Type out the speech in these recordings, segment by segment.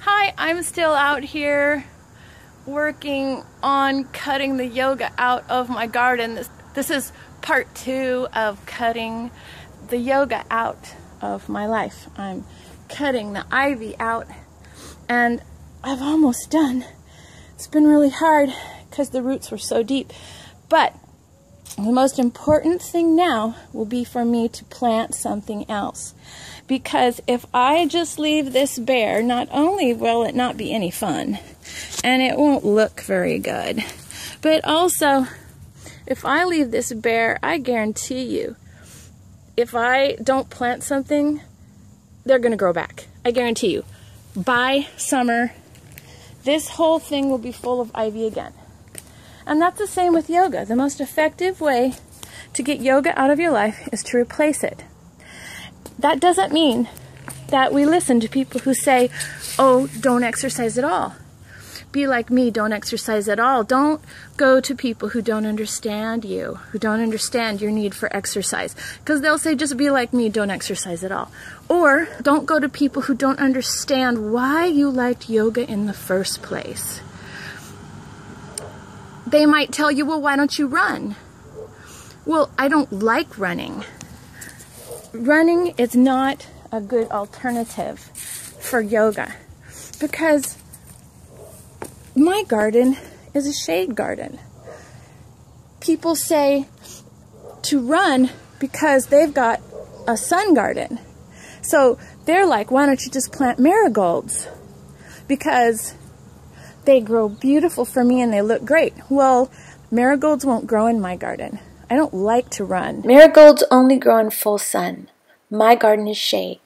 Hi, I'm still out here working on cutting the yoga out of my garden. This is part 2 of cutting the yoga out of my life. I'm cutting the ivy out and I've almost done. It's been really hard because the roots were so deep. But the most important thing now will be for me to plant something else. Because if I just leave this bare, not only will it not be any fun, and it won't look very good, but also, if I leave this bare, I guarantee you, if I don't plant something, they're going to grow back. I guarantee you. By summer, this whole thing will be full of ivy again. And that's the same with yoga. The most effective way to get yoga out of your life is to replace it. That doesn't mean that we listen to people who say, oh, don't exercise at all. Be like me, don't exercise at all. Don't go to people who don't understand you, who don't understand your need for exercise. Because they'll say, just be like me, don't exercise at all. Or don't go to people who don't understand why you liked yoga in the first place. They might tell you, well, why don't you run? Well, I don't like running. Running is not a good alternative for yoga because my garden is a shade garden. People say to run because they've got a sun garden. So they're like, why don't you just plant marigolds? Because they grow beautiful for me and they look great. Well, marigolds won't grow in my garden. I don't like to run. Marigolds only grow in full sun. My garden is shade.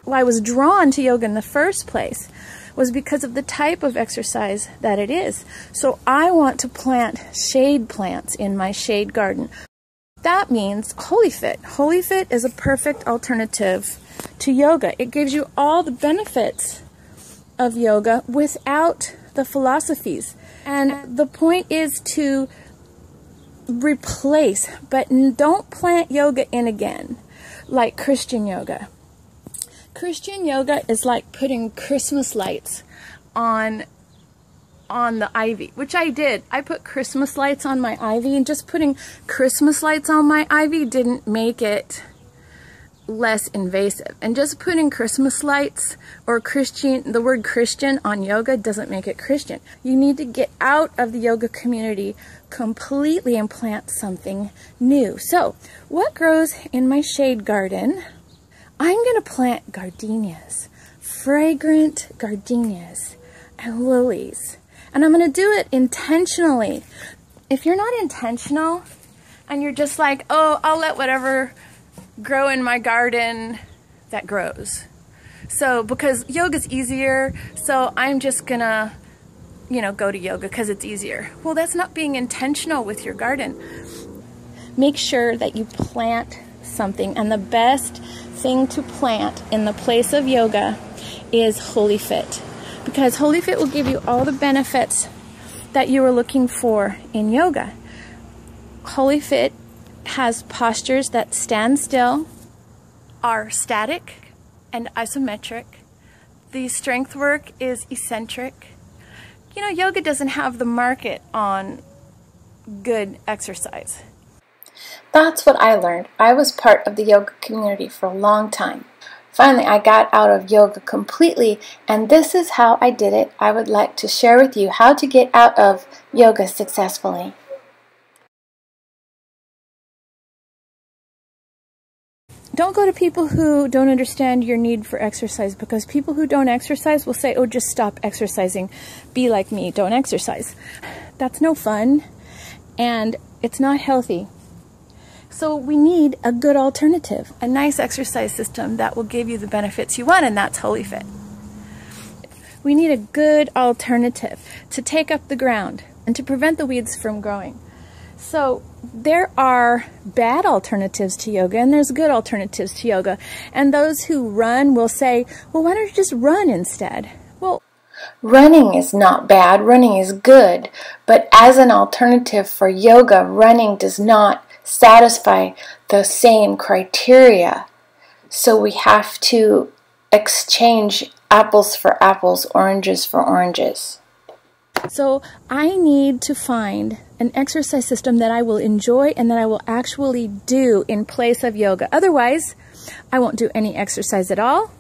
Why I was drawn to yoga in the first place was because of the type of exercise that it is. So I want to plant shade plants in my shade garden. That means WholyFit. WholyFit is a perfect alternative to yoga. It gives you all the benefits of yoga without the philosophies. And the point is to replace, but don't plant yoga in again, like Christian yoga. Christian yoga is like putting Christmas lights on the ivy, which I did. I put Christmas lights on my ivy, and just putting Christmas lights on my ivy didn't make it less invasive. And just putting Christmas lights or the word Christian on yoga doesn't make it Christian. You need to get out of the yoga community completely and plant something new. So, what grows in my shade garden? I'm going to plant gardenias, fragrant gardenias and lilies. And I'm going to do it intentionally. If you're not intentional and you're just like, oh, I'll let whatever grow in my garden that grows. So, because yoga's easier, so I'm just gonna, go to yoga because it's easier. Well, that's not being intentional with your garden. Make sure that you plant something, and the best thing to plant in the place of yoga is WholyFit, because WholyFit will give you all the benefits that you were looking for in yoga. WholyFit has postures that stand still, are static and isometric. The strength work is eccentric. Yoga doesn't have the market on good exercise. That's what I learned. I was part of the yoga community for a long time. Finally, I got out of yoga completely, and this is how I did it. I would like to share with you how to get out of yoga successfully. Don't go to people who don't understand your need for exercise, because people who don't exercise will say, oh, just stop exercising. Be like me, don't exercise. That's no fun, and it's not healthy. So we need a good alternative, a nice exercise system that will give you the benefits you want, and that's WholyFit. We need a good alternative to take up the ground and to prevent the weeds from growing. So there are bad alternatives to yoga and there's good alternatives to yoga. And those who run will say, well, why don't you just run instead? Well, running is not bad, running is good. But as an alternative for yoga, running does not satisfy the same criteria. So we have to exchange apples for apples, oranges for oranges. So I need to find an exercise system that I will enjoy and that I will actually do in place of yoga. Otherwise, I won't do any exercise at all,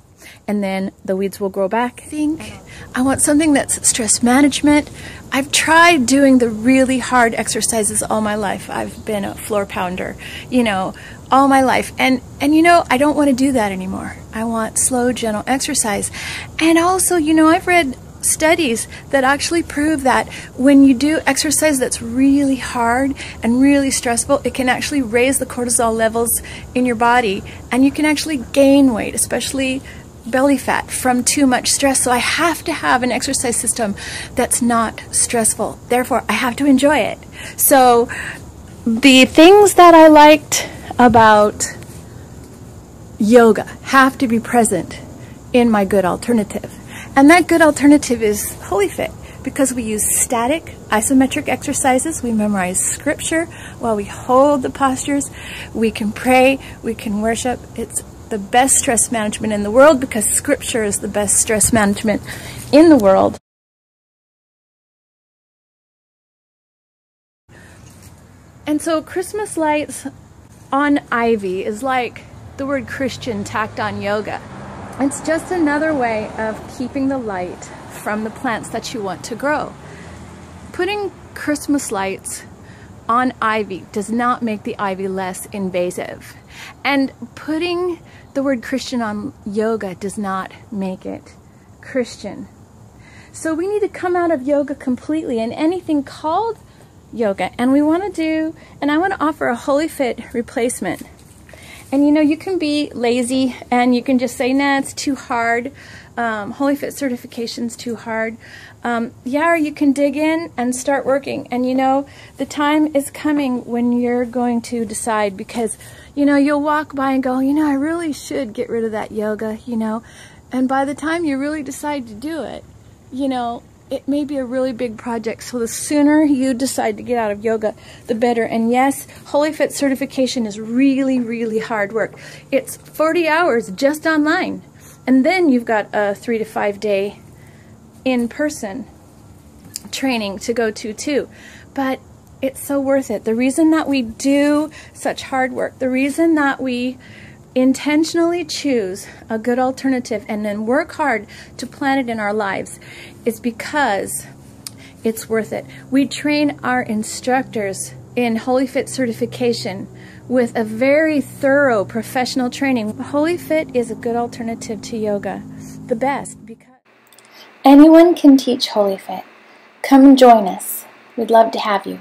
and then the weeds will grow back. I want something that's stress management. I've tried doing the really hard exercises all my life. I've been a floor pounder, you know, all my life. And you know, I don't want to do that anymore. I want slow, gentle exercise. And also, you know, I've read studies that actually prove that when you do exercise that's really hard and really stressful, it can actually raise the cortisol levels in your body, and you can actually gain weight, especially belly fat, from too much stress. So I have to have an exercise system that's not stressful. Therefore, I have to enjoy it. So the things that I liked about yoga have to be present in my good alternative. And that good alternative is WholyFit, because we use static, isometric exercises. We memorize scripture while we hold the postures. We can pray, we can worship. It's the best stress management in the world, because scripture is the best stress management in the world. And so Christmas lights on ivy is like the word Christian tacked on yoga. It's just another way of keeping the light from the plants that you want to grow. Putting Christmas lights on ivy does not make the ivy less invasive. And putting the word Christian on yoga does not make it Christian. So we need to come out of yoga completely and anything called yoga. And we want to do, and I want to offer a WholyFit replacement. And you know, you can be lazy and you can just say, nah, it's too hard. WholyFit certification's too hard. Yeah, or you can dig in and start working. And you know, the time is coming when you're going to decide, because you know, you'll walk by and go, you know, I really should get rid of that yoga, you know. And by the time you really decide to do it, you know, it may be a really big project. So the sooner you decide to get out of yoga, the better. And yes, WholyFit certification is really, really hard work. It's 40 hours just online. And then you've got a 3 to 5 day in-person training to go to too. But it's so worth it. The reason that we do such hard work, the reason that we intentionally choose a good alternative and then work hard to plant it in our lives is because it's worth it. We train our instructors in WholyFit certification with a very thorough professional training. WholyFit is a good alternative to yoga, the best, because anyone can teach WholyFit. Come and join us. We'd love to have you.